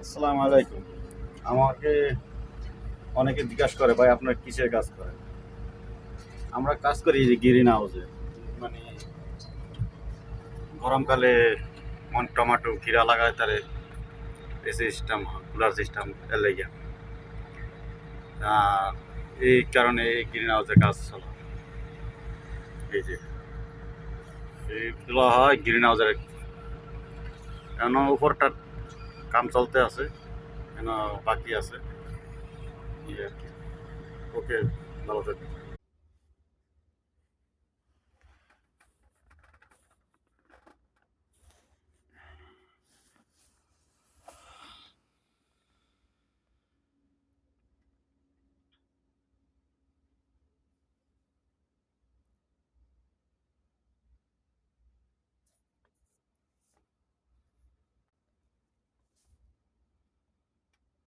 আসসালামু আলাইকুম। আমাকে অনেকে জিজ্ঞাসা করে ভাই আপনার কিসের কাজ করেন? আমরা কাজ করি এই যে গ্রিন হাউসে। মানে গরমকালে টমাটো খিরা লাগায় তারে এসি সিস্টেম কুলার সিস্টেম এর লাইগা। আর এই কারণে এই গ্রিন হাউসে কাজ চলে। এই যে এইগুলো হয় গ্রিন হাউসের এখন উপরটা কাম চলতে আছে, এখন বাকি আছে। এই আর কি। ওকে, ভালো থাকবেন।